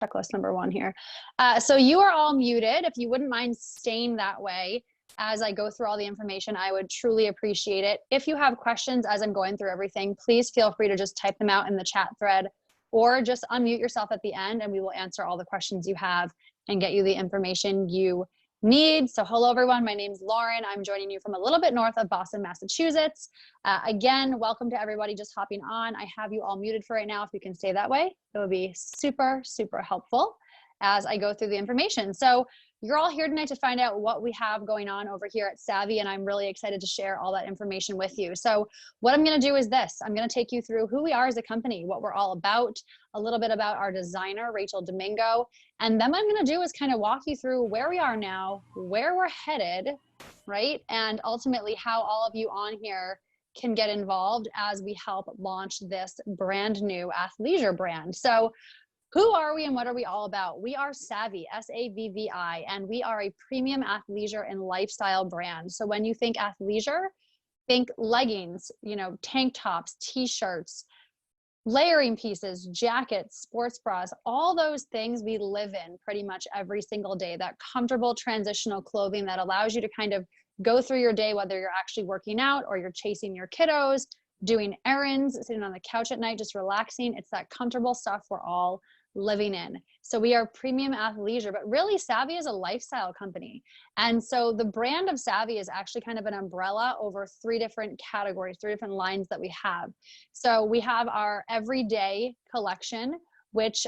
checklist number one here. So you are all muted. If you wouldn't mind staying that way as I go through all the information, I would truly appreciate it. If you have questions as I'm going through everything, please feel free to just type them out in the chat thread or just unmute yourself at the end and we will answer all the questions you have and get you the information you need. So hello everyone, my name's Lauren. I'm joining you from a little bit north of Boston, Massachusetts. Again, welcome to everybody just hopping on. I have you all muted for right now. If you can stay that way, it would be super, super helpful as I go through the information. So you're all here tonight to find out what we have going on over here at Savvi, and I'm really excited to share all that information with you. So what I'm going to do is this. I'm going to take you through who we are as a company, what we're all about, a little bit about our designer, Rachel Domingo, and then what I'm going to do is kind of walk you through where we are now, where we're headed, right? And ultimately how all of you on here can get involved as we help launch this brand new athleisure brand. So who are we and what are we all about? We are Savvi, S-A-V-V-I, and we are a premium athleisure and lifestyle brand. So when you think athleisure, think leggings, tank tops, t-shirts, layering pieces, jackets, sports bras, all those things we live in pretty much every single day. That comfortable transitional clothing that allows you to kind of go through your day, whether you're actually working out or you're chasing your kiddos, doing errands, sitting on the couch at night, just relaxing. It's that comfortable stuff we're all living in. So we are premium athleisure, but really Savvi is a lifestyle company. And so the brand of Savvi is actually kind of an umbrella over three different categories, three different lines that we have. So we have our everyday collection, which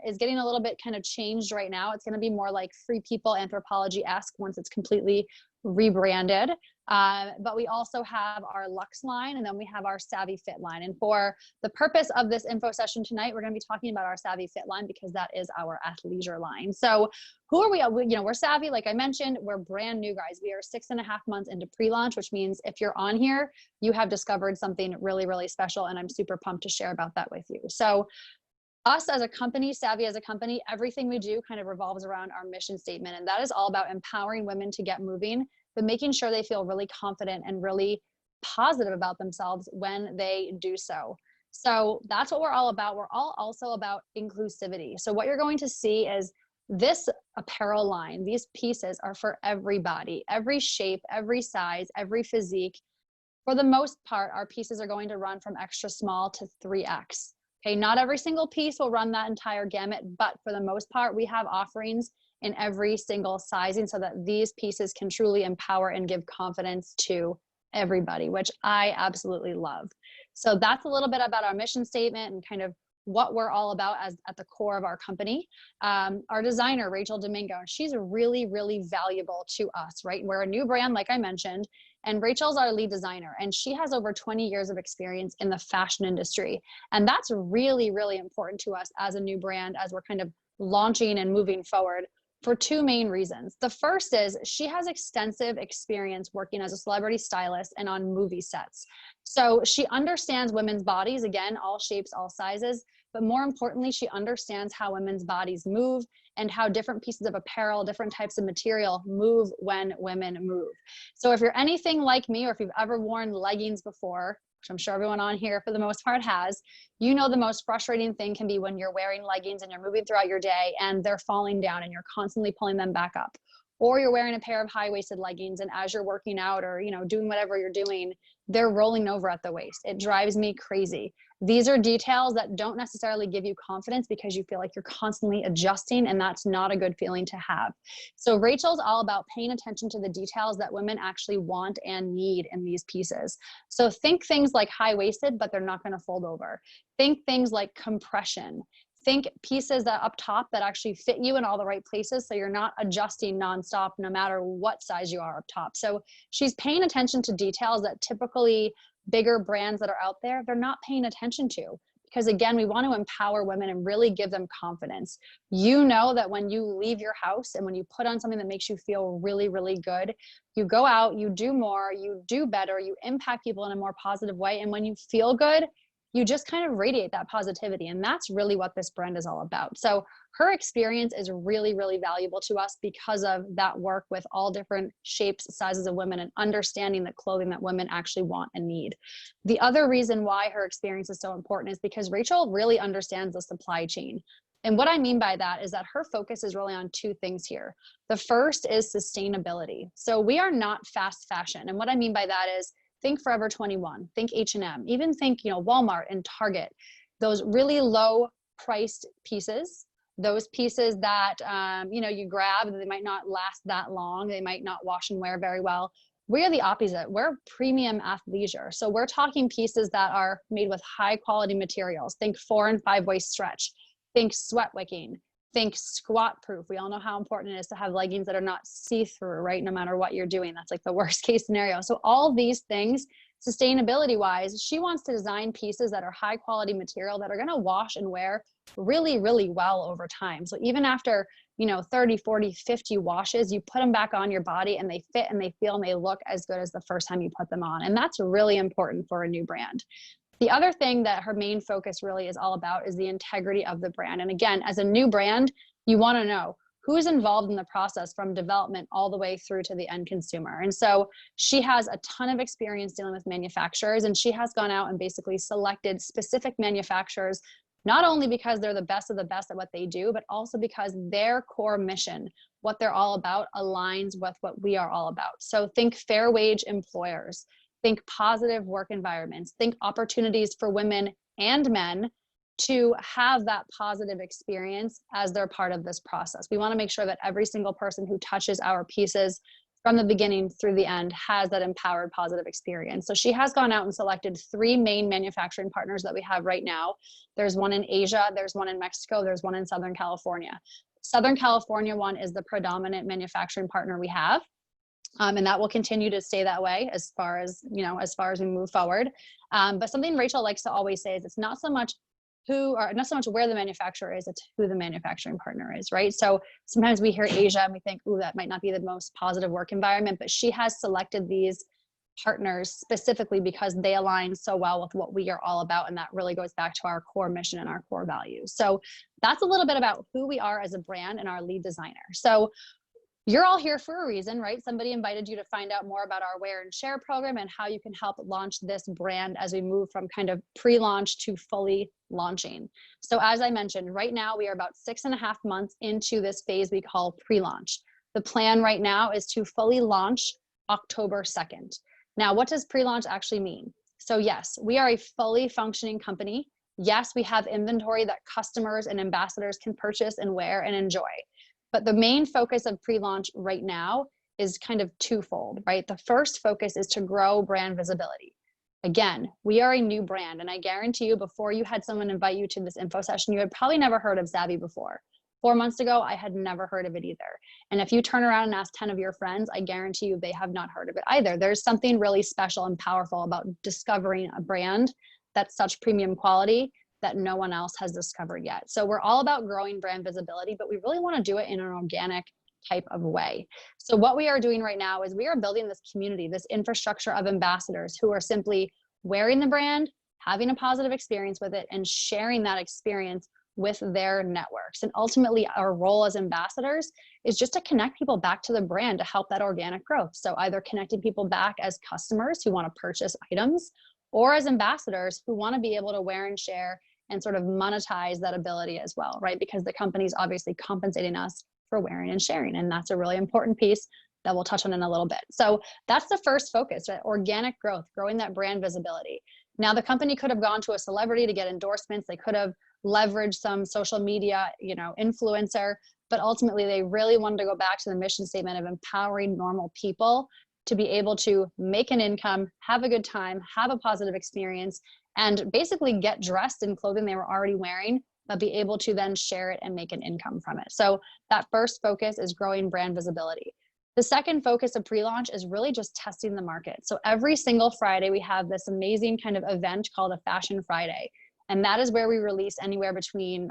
is getting a little bit kind of changed right now. It's going to be more like Free People Anthropology-esque once it's completely rebranded. But we also have our Luxe line, and then we have our Savvi Fit line. And for the purpose of this info session tonight, we're going to be talking about our Savvi Fit line because that is our athleisure line. So who are we? We're Savvi, like I mentioned, we're brand new guys. We are 6.5 months into pre-launch, which means if you're on here, you have discovered something really, really special. And I'm super pumped to share about that with you. So us as a company, Savvi as a company, everything we do kind of revolves around our mission statement. And that is all about empowering women to get moving, but making sure they feel really confident and really positive about themselves when they do so. So that's what we're all about. We're all also about inclusivity. So what you're going to see is this apparel line, these pieces are for everybody, every shape, every size, every physique. For the most part, our pieces are going to run from extra small to 3X. Okay, not every single piece will run that entire gamut, but for the most part, we have offerings in every single sizing so that these pieces can truly empower and give confidence to everybody, which I absolutely love. So that's a little bit about our mission statement and kind of what we're all about as at the core of our company. Our designer, Rachel Domingo, she's really, really valuable to us, right? We're a new brand, like I mentioned, and Rachel's our lead designer, and she has over 20 years of experience in the fashion industry. And that's really, really important to us as a new brand, as we're kind of launching and moving forward for two main reasons. The first is she has extensive experience working as a celebrity stylist and on movie sets. So she understands women's bodies, again, all shapes, all sizes, but more importantly, she understands how women's bodies move and how different pieces of apparel, different types of material move when women move. So if you're anything like me, or if you've ever worn leggings before, which I'm sure everyone on here for the most part has, you know the most frustrating thing can be when you're wearing leggings and you're moving throughout your day and they're falling down and you're constantly pulling them back up. Or you're wearing a pair of high-waisted leggings and as you're working out or doing whatever you're doing, they're rolling over at the waist. It drives me crazy. These are details that don't necessarily give you confidence because you feel like you're constantly adjusting, and that's not a good feeling to have. So Rachel's all about paying attention to the details that women actually want and need in these pieces. So think things like high-waisted, but they're not going to fold over. Think things like compression. Think pieces that up top that actually fit you in all the right places so you're not adjusting nonstop no matter what size you are up top. So she's paying attention to details that typically bigger brands that are out there, they're not paying attention to. Because again, we want to empower women and really give them confidence. You know that when you leave your house and when you put on something that makes you feel really, really good, you go out, you do more, you do better, you impact people in a more positive way. And when you feel good, you just kind of radiate that positivity. And that's really what this brand is all about. So her experience is really, really valuable to us because of that work with all different shapes, sizes of women, and understanding the clothing that women actually want and need. The other reason why her experience is so important is because Rachel really understands the supply chain. And what I mean by that is that her focus is really on two things here. The first is sustainability. So we are not fast fashion. And what I mean by that is think Forever 21, think H&M, even think, Walmart and Target, those really low priced pieces, those pieces that, you grab, they might not last that long. They might not wash and wear very well. We're the opposite. We're premium athleisure. So we're talking pieces that are made with high quality materials. Think 4 and 5 way stretch, think sweat wicking, think squat proof. We all know how important it is to have leggings that are not see-through, right? No matter what you're doing, that's like the worst case scenario. So all these things, sustainability wise, she wants to design pieces that are high quality material that are going to wash and wear really, really well over time. So even after, 30, 40, 50 washes, you put them back on your body and they fit and they feel and they look as good as the first time you put them on. And that's really important for a new brand. The other thing that her main focus really is all about is the integrity of the brand. And again, as a new brand, you want to know who's involved in the process from development all the way through to the end consumer. And so she has a ton of experience dealing with manufacturers, and she has gone out and basically selected specific manufacturers, not only because they're the best of the best at what they do, but also because their core mission, what they're all about, aligns with what we are all about. So think fair wage employers, think positive work environments, think opportunities for women and men to have that positive experience as they're part of this process. We want to make sure that every single person who touches our pieces from the beginning through the end has that empowered positive experience. So she has gone out and selected 3 main manufacturing partners that we have right now. There's one in Asia, there's one in Mexico, there's one in Southern California. Southern California one is the predominant manufacturing partner we have. And that will continue to stay that way as far as we move forward. But something Rachel likes to always say is it's not so much not so much where the manufacturer is, it's who the manufacturing partner is, right? So sometimes we hear Asia and we think, ooh, that might not be the most positive work environment, but she has selected these partners specifically because they align so well with what we are all about. And that really goes back to our core mission and our core values. So that's a little bit about who we are as a brand and our lead designer. So you're all here for a reason, right? Somebody invited you to find out more about our Wear and Share program and how you can help launch this brand as we move from kind of pre-launch to fully launching. So as I mentioned, right now we are about 6.5 months into this phase we call pre-launch. The plan right now is to fully launch October 2nd. Now, what does pre-launch actually mean? So yes, we are a fully functioning company. Yes, we have inventory that customers and ambassadors can purchase and wear and enjoy. But the main focus of pre-launch right now is kind of twofold, right? The first focus is to grow brand visibility. Again, we are a new brand, and I guarantee you before you had someone invite you to this info session, you had probably never heard of Savvi before. 4 months ago, I had never heard of it either. And if you turn around and ask 10 of your friends, I guarantee you they have not heard of it either. There's something really special and powerful about discovering a brand that's such premium quality that no one else has discovered yet. So we're all about growing brand visibility, but we really want to do it in an organic type of way. So what we are doing right now is we are building this community, this infrastructure of ambassadors who are simply wearing the brand, having a positive experience with it, and sharing that experience with their networks. And ultimately, our role as ambassadors is just to connect people back to the brand to help that organic growth. So either connecting people back as customers who want to purchase items, or as ambassadors who want to be able to wear and share and sort of monetize that ability as well, right? Because the company's obviously compensating us for wearing and sharing. And that's a really important piece that we'll touch on in a little bit. So that's the first focus, right? Organic growth, growing that brand visibility. Now the company could have gone to a celebrity to get endorsements. They could have leveraged some social media, influencer, but ultimately they really wanted to go back to the mission statement of empowering normal people to be able to make an income, have a good time, have a positive experience, and basically get dressed in clothing they were already wearing, but be able to then share it and make an income from it. So that first focus is growing brand visibility. The second focus of pre-launch is really just testing the market. So every single Friday, we have this amazing kind of event called a Fashion Friday. And that is where we release anywhere between,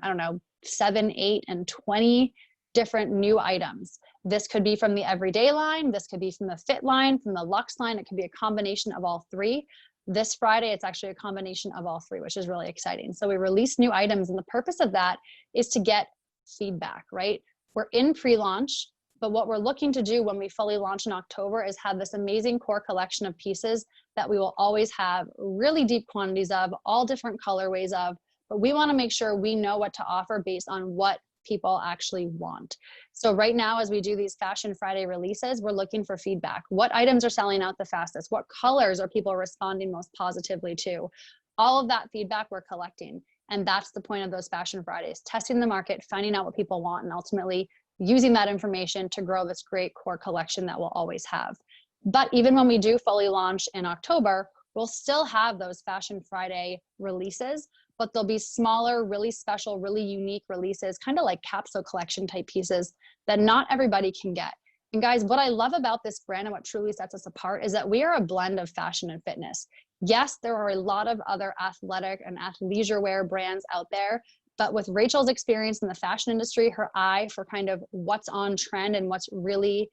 7, 8, and 20 different new items. This could be from the everyday line. This could be from the fit line, from the luxe line. It could be a combination of all three. This Friday, it's actually a combination of all three, which is really exciting. So we release new items, and the purpose of that is to get feedback, right? We're in pre-launch, but what we're looking to do when we fully launch in October is have this amazing core collection of pieces that we will always have really deep quantities of, all different colorways of, but we want to make sure we know what to offer based on what people actually want. So right now, as we do these Fashion Friday releases, we're looking for feedback. What items are selling out the fastest? What colors are people responding most positively to? All of that feedback we're collecting. And that's the point of those Fashion Fridays, testing the market, finding out what people want, and ultimately using that information to grow this great core collection that we'll always have. But even when we do fully launch in October, we'll still have those Fashion Friday releases, but they'll be smaller, really special, really unique releases, kind of like capsule collection type pieces that not everybody can get. And guys, what I love about this brand and what truly sets us apart is that we are a blend of fashion and fitness. Yes, there are a lot of other athletic and athleisure wear brands out there, but with Rachel's experience in the fashion industry, her eye for kind of what's on trend and what's really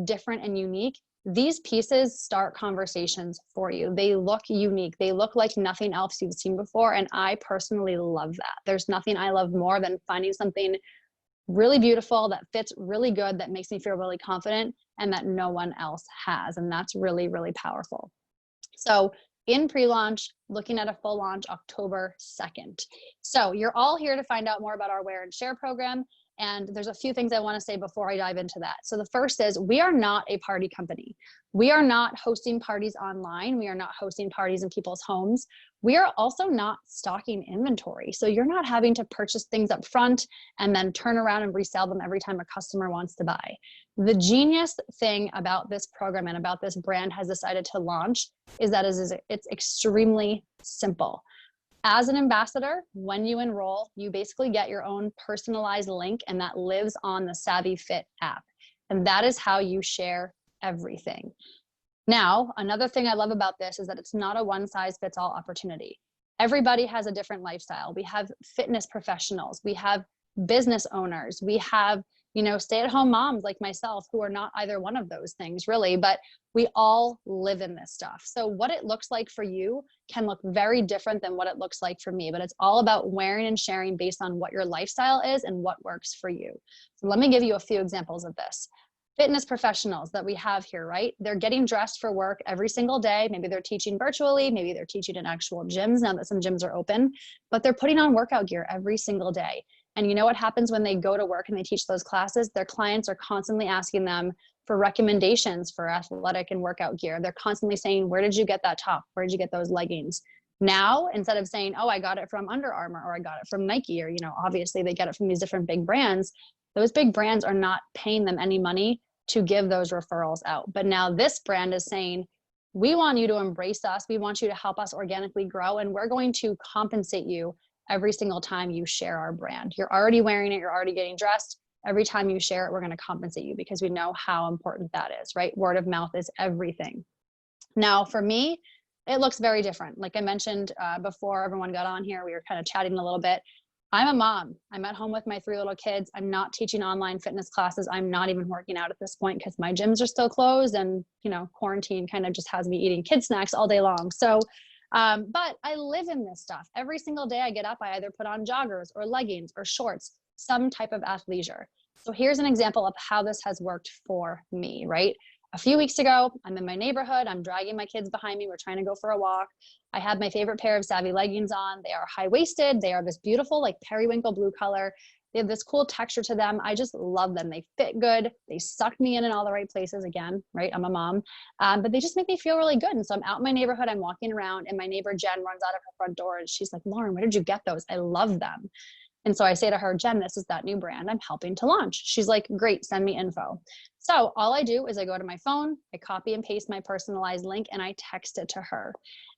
different and unique, these pieces start conversations for you. They look unique. They look like nothing else you've seen before. And I personally love that. There's nothing I love more than finding something really beautiful that fits really good, that makes me feel really confident, and that no one else has. And that's really, really powerful. So in pre-launch, looking at a full launch October 2nd. So you're all here to find out more about our Wear and Share program. And there's a few things I want to say before I dive into that. So the first is, we are not a party company. We are not hosting parties online. We are not hosting parties in people's homes. We are also not stocking inventory. So you're not having to purchase things up front and then turn around and resell them every time a customer wants to buy. The genius thing about this program and about this brand has decided to launch is that it's extremely simple. As an ambassador, when you enroll, you basically get your own personalized link, and that lives on the Savvi Fit app. And that is how you share everything. Now, another thing I love about this is that it's not a one-size-fits-all opportunity. Everybody has a different lifestyle. We have fitness professionals, we have business owners, we have, stay-at-home moms like myself who are not either one of those things really, but we all live in this stuff. So what it looks like for you can look very different than what it looks like for me, but it's all about wearing and sharing based on what your lifestyle is and what works for you. So let me give you a few examples of this. Fitness professionals that we have here, right? They're getting dressed for work every single day. Maybe they're teaching virtually, maybe they're teaching in actual gyms now that some gyms are open, but they're putting on workout gear every single day. And you know what happens when they go to work and they teach those classes? Their clients are constantly asking them for recommendations for athletic and workout gear. They're constantly saying, where did you get that top? Where did you get those leggings? Now, instead of saying, oh, I got it from Under Armour, or I got it from Nike, or, obviously they get it from these different big brands, those big brands are not paying them any money to give those referrals out. But now this brand is saying, we want you to embrace us. We want you to help us organically grow, and we're going to compensate you every single time you share our brand. You're already wearing it, you're already getting dressed. Every time you share it, we're going to compensate you because we know how important that is, right? Word of mouth is everything. Now, for me, it looks very different. Like I mentioned before everyone got on here, we were kind of chatting a little bit. I'm a mom. I'm at home with my 3 little kids. I'm not teaching online fitness classes. I'm not even working out at this point because my gyms are still closed, and quarantine kind of just has me eating kid snacks all day long. So but I live in this stuff. Every single day I get up, I either put on joggers or leggings or shorts, some type of athleisure. So here's an example of how this has worked for me, right? A few weeks ago, I'm in my neighborhood. I'm dragging my kids behind me. We're trying to go for a walk. I have my favorite pair of Savvi leggings on. They are high-waisted. They are this beautiful, like periwinkle blue color. They have this cool texture to them. I just love them. They fit good. They suck me in all the right places again, right? I'm a mom, but they just make me feel really good. And so I'm out in my neighborhood, I'm walking around, and my neighbor Jen runs out of her front door and she's like, Lauren, where did you get those? I love them. And so I say to her, Jen, this is that new brand I'm helping to launch. She's like, great, send me info. So all I do is I go to my phone, I copy and paste my personalized link, and I text it to her.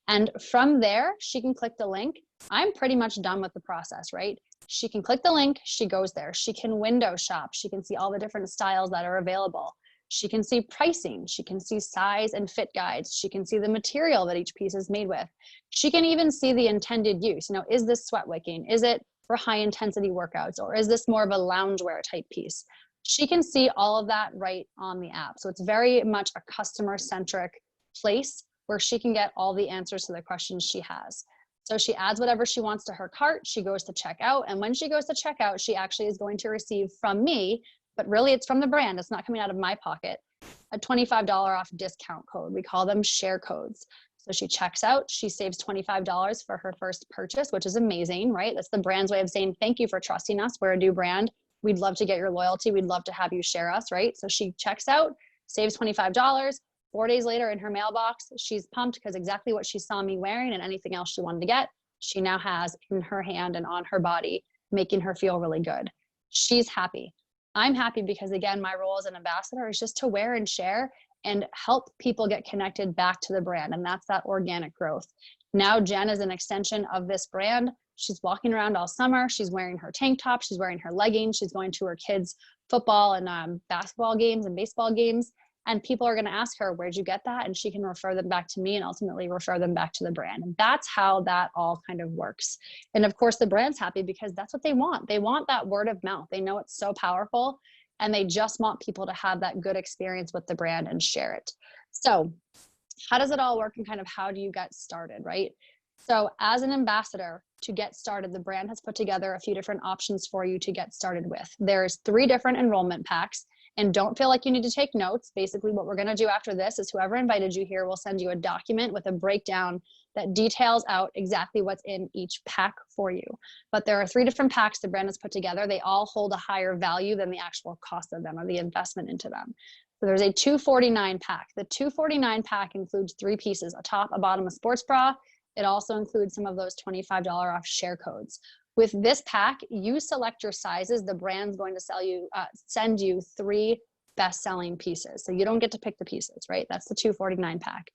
And from there, she can click the link. I'm pretty much done with the process, right? She can click the link, she goes there. She can window shop. She can see all the different styles that are available. She can see pricing. She can see size and fit guides. She can see the material that each piece is made with. She can even see the intended use. Is this sweat wicking? Is it for high intensity workouts? Or is this more of a loungewear type piece? She can see all of that right on the app. So it's very much a customer centric place where she can get all the answers to the questions she has. So she adds whatever she wants to her cart, she goes to checkout, and when she goes to checkout, she actually is going to receive from me, but really it's from the brand, it's not coming out of my pocket, a $25 off discount code. We call them share codes. So she checks out, she saves $25 for her first purchase, which is amazing, right? That's the brand's way of saying, thank you for trusting us. We're a new brand. We'd love to get your loyalty. We'd love to have you share us, right? So she checks out, saves $25. 4 days later in her mailbox, she's pumped because exactly what she saw me wearing and anything else she wanted to get, she now has in her hand and on her body, making her feel really good. She's happy. I'm happy because, again, my role as an ambassador is just to wear and share and help people get connected back to the brand. And that's that organic growth. Now Jen is an extension of this brand. She's walking around all summer. She's wearing her tank top. She's wearing her leggings. She's going to her kids' football and basketball games and baseball games. And people are going to ask her, where'd you get that? And she can refer them back to me and ultimately refer them back to the brand. And that's how that all kind of works. And of course, the brand's happy because that's what they want. They want that word of mouth. They know it's so powerful. And they just want people to have that good experience with the brand and share it. So how does it all work and kind of how do you get started, right? So as an ambassador, to get started, the brand has put together a few different options for you to get started with. There's 3 different enrollment packs. And don't feel like you need to take notes. Basically, what we're going to do after this is whoever invited you here will send you a document with a breakdown that details out exactly what's in each pack for you. But there are 3 different packs the brand has put together. They all hold a higher value than the actual cost of them or the investment into them. So there's a $249 pack. The $249 pack includes 3 pieces, a top, a bottom, a sports bra. It also includes some of those $25 off share codes. With this pack, you select your sizes. The brand's going to send you 3 best-selling pieces. So you don't get to pick the pieces, right? That's the $249 pack.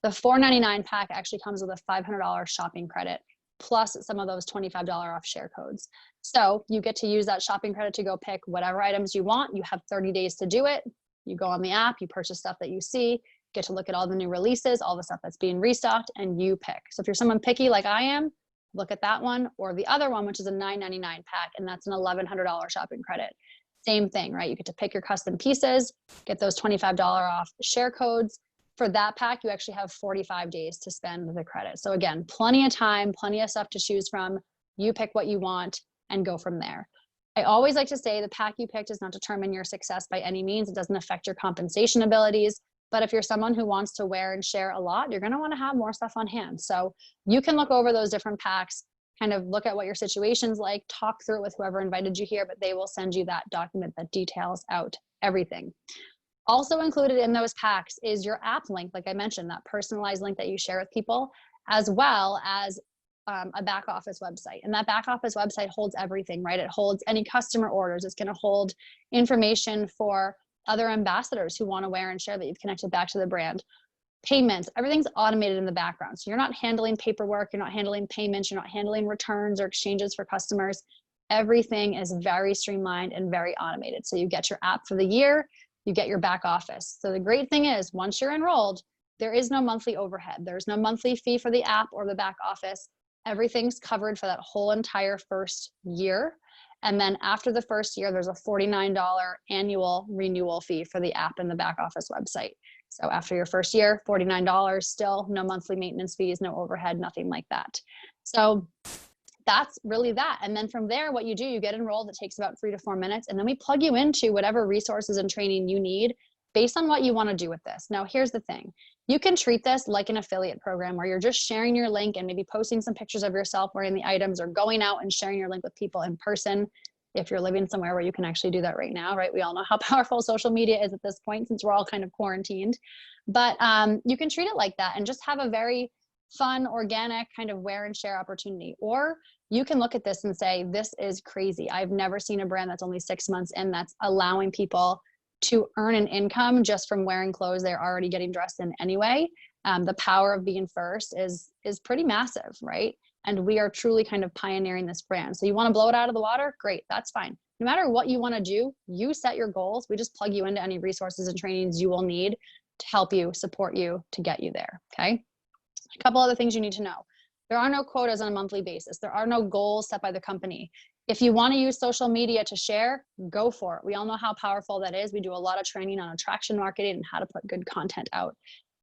The $499 pack actually comes with a $500 shopping credit, plus some of those $25 off share codes. So you get to use that shopping credit to go pick whatever items you want. You have 30 days to do it. You go on the app, you purchase stuff that you see, get to look at all the new releases, all the stuff that's being restocked, and you pick. So if you're someone picky like I am, look at that one, or the other one, which is a $9.99 pack, and that's an $1,100 shopping credit. Same thing, right? You get to pick your custom pieces, get those $25 off share codes. For that pack, you actually have 45 days to spend the credit. So again, plenty of time, plenty of stuff to choose from. You pick what you want and go from there. I always like to say the pack you pick does not determine your success by any means. It doesn't affect your compensation abilities. But if you're someone who wants to wear and share a lot, you're going to want to have more stuff on hand. So you can look over those different packs, kind of look at what your situation's like, talk through it with whoever invited you here, but they will send you that document that details out everything. Also included in those packs is your app link, like I mentioned, that personalized link that you share with people, as well as a back office website. And that back office website holds everything, right? It holds any customer orders. It's going to hold information for other ambassadors who want to wear and share that you've connected back to the brand. Payments, everything's automated in the background. So you're not handling paperwork, you're not handling payments, you're not handling returns or exchanges for customers. Everything is very streamlined and very automated. So you get your app for the year, you get your back office. So the great thing is once you're enrolled, there is no monthly overhead. There's no monthly fee for the app or the back office. Everything's covered for that whole entire first year. And then after the first year, there's a $49 annual renewal fee for the app and the back office website. So after your first year, $49, still no monthly maintenance fees, no overhead, nothing like that. So that's really that. And then from there, what you do, you get enrolled. It takes about 3 to 4 minutes. And then we plug you into whatever resources and training you need based on what you want to do with this. Now, here's the thing. You can treat this like an affiliate program where you're just sharing your link and maybe posting some pictures of yourself wearing the items or going out and sharing your link with people in person. If you're living somewhere where you can actually do that right now, right? We all know how powerful social media is at this point since we're all kind of quarantined. But you can treat it like that and just have a very fun, organic kind of wear and share opportunity. Or you can look at this and say, this is crazy. I've never seen a brand that's only 6 months in that's allowing people to earn an income just from wearing clothes they're already getting dressed in anyway. The power of being first is pretty massive, right? And we are truly kind of pioneering this brand. So you want to blow it out of the water? Great, that's fine. No matter what you want to do, you set your goals. We just plug you into any resources and trainings you will need to help you, support you, to get you there, okay? A couple other things you need to know. There are no quotas on a monthly basis. There are no goals set by the company. If you want to use social media to share, go for it. We all know how powerful that is. We do a lot of training on attraction marketing and how to put good content out.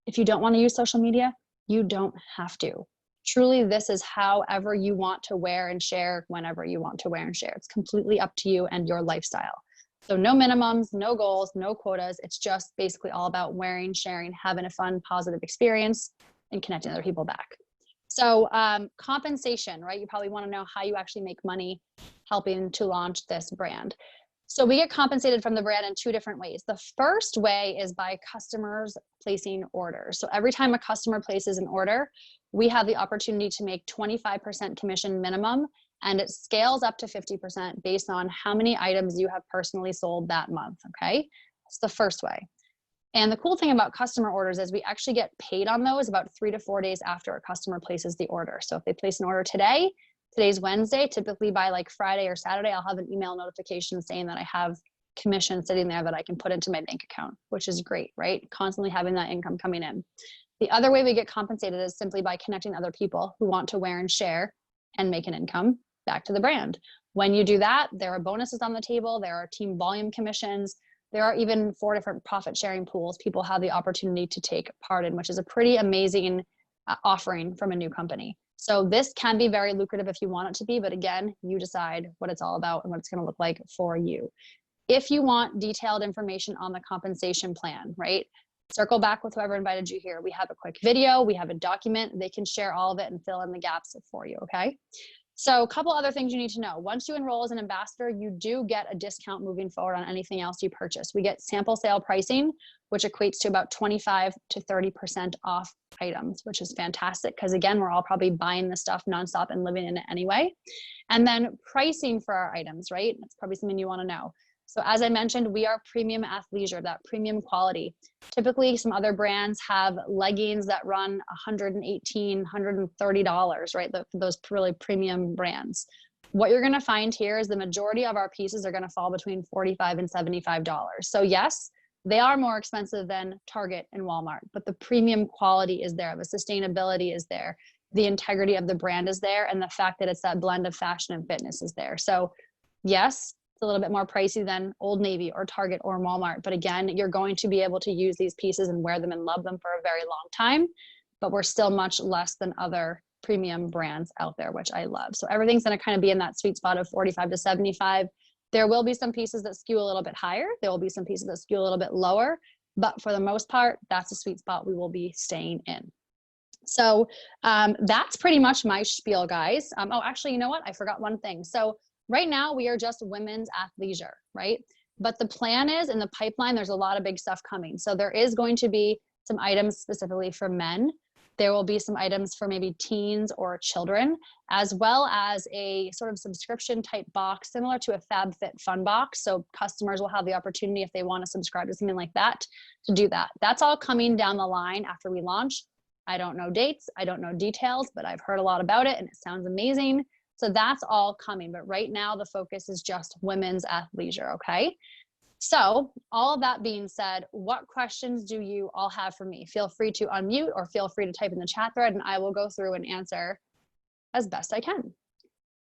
If you don't want to use social media, you don't have to. Truly, this is however you want to wear and share whenever you want to wear and share. It's completely up to you and your lifestyle. So no minimums, no goals, no quotas. It's just basically all about wearing, sharing, having a fun, positive experience. and connecting other people back. So compensation, right? You probably want to know how you actually make money helping to launch this brand. So we get compensated from the brand in two different ways. The first way is by customers placing orders. So every time a customer places an order, we have the opportunity to make 25% commission minimum, and it scales up to 50% based on how many items you have personally sold that month, okay? That's the first way. And the cool thing about customer orders is we actually get paid on those about 3 to 4 days after a customer places the order. So if they place an order today, today's Wednesday, typically by like Friday or Saturday, I'll have an email notification saying that I have commission sitting there that I can put into my bank account, which is great, right? Constantly having that income coming in. The other way we get compensated is simply by connecting other people who want to wear and share and make an income back to the brand. When you do that, there are bonuses on the table. There are team volume commissions. There are even 4 different profit sharing pools people have the opportunity to take part in, which is a pretty amazing offering from a new company. So this can be very lucrative if you want it to be, but again, you decide what it's all about and what it's going to look like for you. If you want detailed information on the compensation plan, right? Circle back with whoever invited you here. We have a quick video, we have a document, they can share all of it and fill in the gaps for you, okay? So a couple other things you need to know. Once you enroll as an ambassador, you do get a discount moving forward on anything else you purchase. We get sample sale pricing, which equates to about 25 to 30% off items, which is fantastic because again, we're all probably buying this stuff nonstop and living in it anyway. And then pricing for our items, right? That's probably something you want to know. So as I mentioned, we are premium athleisure, that premium quality. Typically, some other brands have leggings that run $118, $130, right? Those really premium brands. What you're gonna find here is the majority of our pieces are gonna fall between $45 and $75. So yes, they are more expensive than Target and Walmart, but the premium quality is there, the sustainability is there, the integrity of the brand is there, and the fact that it's that blend of fashion and fitness is there. So yes, it's a little bit more pricey than Old Navy or Target or Walmart. But again, you're going to be able to use these pieces and wear them and love them for a very long time, but we're still much less than other premium brands out there, which I love. So everything's going to kind of be in that sweet spot of 45 to 75. There will be some pieces that skew a little bit higher. There will be some pieces that skew a little bit lower, but for the most part, that's a sweet spot we will be staying in. So that's pretty much my spiel, guys. Oh, actually, you know what? I forgot one thing. So right now we are just women's athleisure, right? But the plan is in the pipeline, there's a lot of big stuff coming. So there is going to be some items specifically for men. There will be some items for maybe teens or children, as well as a sort of subscription type box similar to a FabFitFun box. So customers will have the opportunity if they want to subscribe to something like that to do that. That's all coming down the line after we launch. I don't know dates, I don't know details, but I've heard a lot about it and it sounds amazing. So that's all coming, but right now the focus is just women's athleisure, okay? So all of that being said, what questions do you all have for me? Feel free to unmute or feel free to type in the chat thread and I will go through and answer as best I can.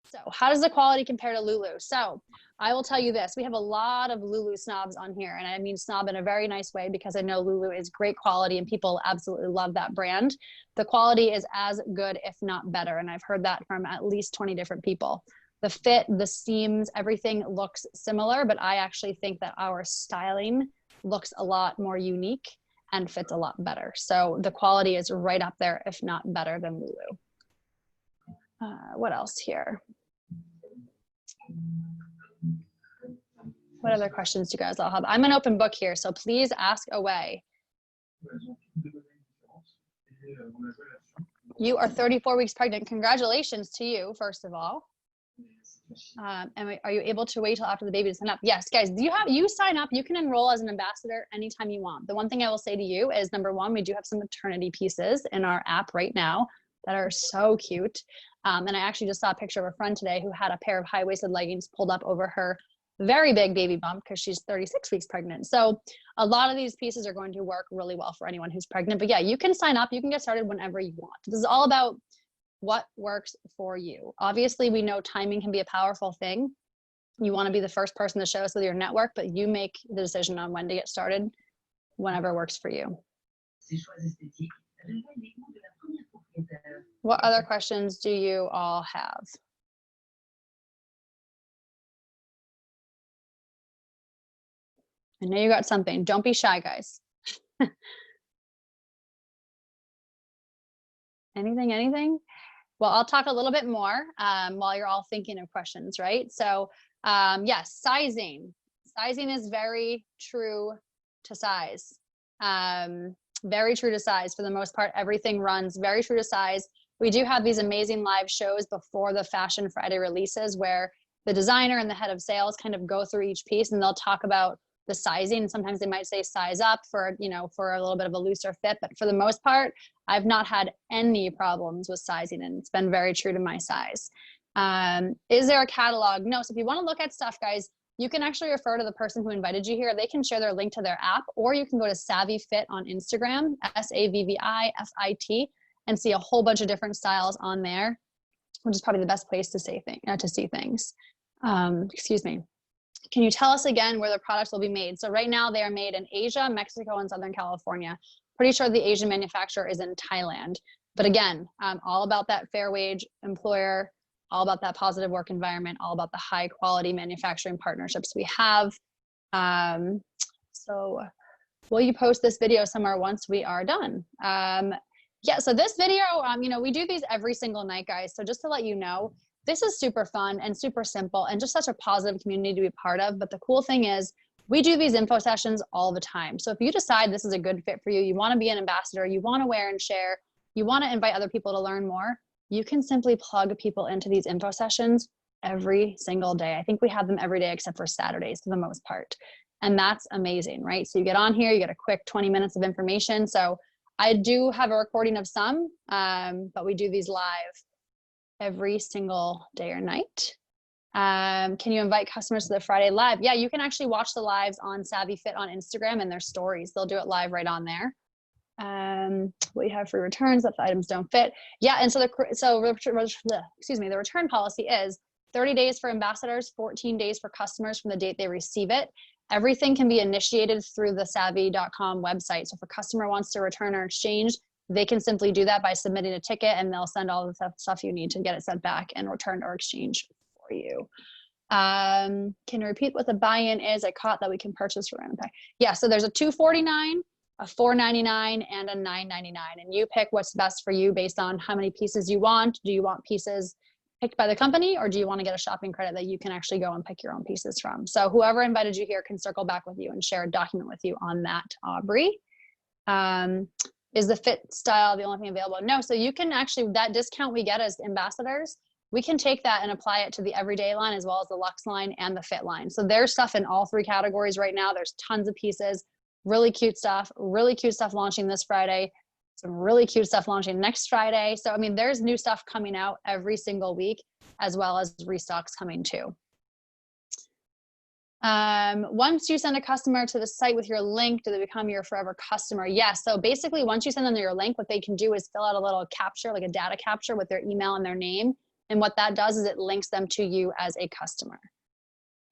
So how does the quality compare to Lulu? So I will tell you this, we have a lot of Lulu snobs on here, and I mean snob in a very nice way because I know Lulu is great quality and people absolutely love that brand. The quality is as good, if not better, and I've heard that from at least 20 different people. The fit, the seams, everything looks similar, but I actually think that our styling looks a lot more unique and fits a lot better. So the quality is right up there, if not better than Lulu. What else here? What other questions do you guys all have? I'm an open book here, so please ask away. You are 34 weeks pregnant. Congratulations to you, first of all. And are you able to wait till after the baby to sign up? Yes, guys, you sign up, you can enroll as an ambassador anytime you want. The one thing I will say to you is, number one, we do have some maternity pieces in our app right now that are so cute. And I actually just saw a picture of a friend today who had a pair of high-waisted leggings pulled up over her very big baby bump because she's 36 weeks pregnant. So a lot of these pieces are going to work really well for anyone who's pregnant. But yeah, you can sign up, you can get started whenever you want. This is all about what works for you. Obviously, we know timing can be a powerful thing. You want to be the first person to show us with your network, but you make the decision on when to get started, whenever works for you. What other questions do you all have? I know you got something. Don't be shy, guys. Anything? Well, I'll talk a little bit more while you're all thinking of questions, right? So yes, sizing. Sizing is very true to size. Very true to size for the most part. Everything runs very true to size. We do have these amazing live shows before the Fashion Friday releases where the designer and the head of sales kind of go through each piece and they'll talk about the sizing. Sometimes they might say size up for, you know, for a little bit of a looser fit, but for the most part, I've not had any problems with sizing and it's been very true to my size. Is there a catalog? No. So if you want to look at stuff, guys, you can actually refer to the person who invited you here. They can share their link to their app, or you can go to Savvi Fit on Instagram, SAVVIFIT, and see a whole bunch of different styles on there, which is probably the best place to see things. Excuse me. Can you tell us again where the products will be made? So right now they are made in Asia, Mexico, and Southern California. Pretty sure the Asian manufacturer is in Thailand. But again, all about that fair wage employer, all about that positive work environment, all about the high quality manufacturing partnerships we have. So will you post this video somewhere once we are done? Yeah, so this video, you know, we do these every single night, guys. So just to let you know, this is super fun and super simple and just such a positive community to be part of. But the cool thing is we do these info sessions all the time. So if you decide this is a good fit for you, you want to be an ambassador, you want to wear and share, you want to invite other people to learn more, you can simply plug people into these info sessions every single day. I think we have them every day except for Saturdays for the most part. And that's amazing, right? So you get on here, you get a quick 20 minutes of information. So I do have a recording of some, but we do these live every single day or night. Can you invite customers to the Friday live? Yeah, you can actually watch the lives on Savvi Fit on Instagram and their stories. They'll do it live right on there. What you have for returns if the items don't fit. Yeah, and so the return policy is 30 days for ambassadors, 14 days for customers from the date they receive it. Everything can be initiated through the savvi.com website. So if a customer wants to return or exchange, they can simply do that by submitting a ticket and they'll send all the stuff you need to get it sent back and returned or exchanged for you. Can you repeat what the buy-in is? I caught that we can purchase for random pack. Yeah, so there's a $249, a $499, and a $999. And you pick what's best for you based on how many pieces you want. Do you want pieces picked by the company, or do you want to get a shopping credit that you can actually go and pick your own pieces from? So whoever invited you here can circle back with you and share a document with you on that, Aubrey. Is the fit style the only thing available? No, so you can actually, that discount we get as ambassadors, we can take that and apply it to the everyday line as well as the luxe line and the fit line. So there's stuff in all three categories right now. There's tons of pieces, really cute stuff launching this Friday, some really cute stuff launching next Friday. So, I mean, there's new stuff coming out every single week as well as restocks coming too. Once you send a customer to the site with your link, do they become your forever customer? Yes. So basically, once you send them your link, what they can do is fill out a little capture, like a data capture with their email and their name. And what that does is it links them to you as a customer.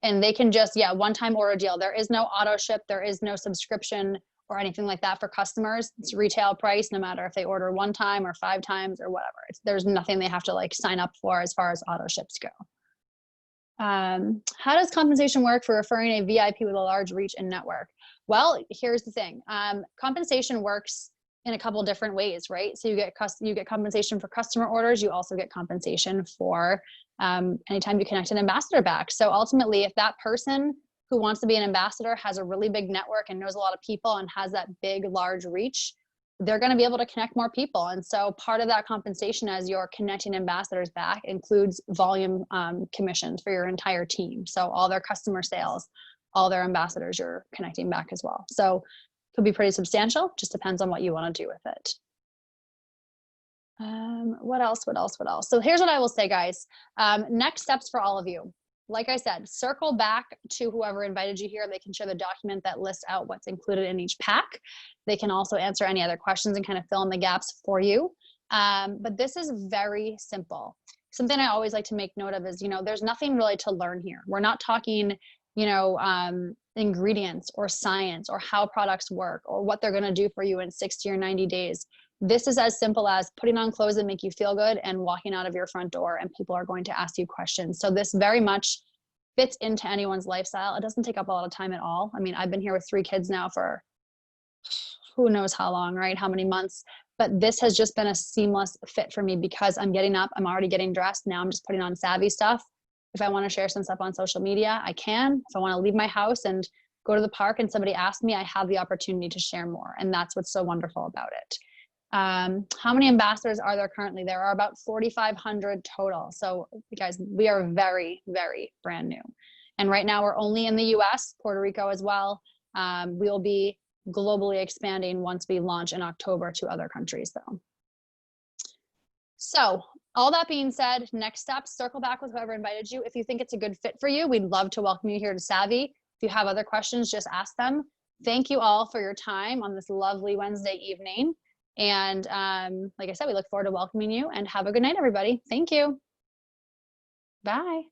And they can just, yeah, one-time order deal. There is no auto ship. There is no subscription or anything like that for customers. It's retail price, no matter if they order 1 time or 5 times or whatever. There's nothing they have to like sign up for as far as auto ships go. How does compensation work for referring a VIP with a large reach and network? Well, here's the thing. Compensation works in a couple different ways, right? So you get compensation for customer orders. You also get compensation for anytime you connect an ambassador back. So ultimately, if that person who wants to be an ambassador has a really big network and knows a lot of people and has that big, large reach, they're going to be able to connect more people. And so part of that compensation as you're connecting ambassadors back includes volume commissions for your entire team. So all their customer sales, all their ambassadors you're connecting back as well. So it could be pretty substantial, just depends on what you want to do with it. What else? So here's what I will say, guys. Next steps for all of you. Like I said, circle back to whoever invited you here. They can share the document that lists out what's included in each pack. They can also answer any other questions and kind of fill in the gaps for you. But this is very simple. Something I always like to make note of is, there's nothing really to learn here. We're not talking, ingredients or science or how products work or what they're going to do for you in 60 or 90 days. This is as simple as putting on clothes that make you feel good and walking out of your front door, and people are going to ask you questions. So this very much fits into anyone's lifestyle. It doesn't take up a lot of time at all. I mean, I've been here with 3 kids now for who knows how long, right? How many months? but this has just been a seamless fit for me because I'm getting up, I'm already getting dressed. Now I'm just putting on Savvi stuff. If I want to share some stuff on social media, I can. If I want to leave my house and go to the park and somebody asks me, I have the opportunity to share more. And that's what's so wonderful about it. How many ambassadors are there currently? There are about 4,500 total. So guys, we are very, very brand new. And right now we're only in the US, Puerto Rico as well. We will be globally expanding once we launch in October to other countries though. So all that being said, next steps, circle back with whoever invited you. If you think it's a good fit for you, we'd love to welcome you here to Savvi. If you have other questions, just ask them. Thank you all for your time on this lovely Wednesday evening. And like I said, we look forward to welcoming you, and have a good night, everybody. Thank you. Bye.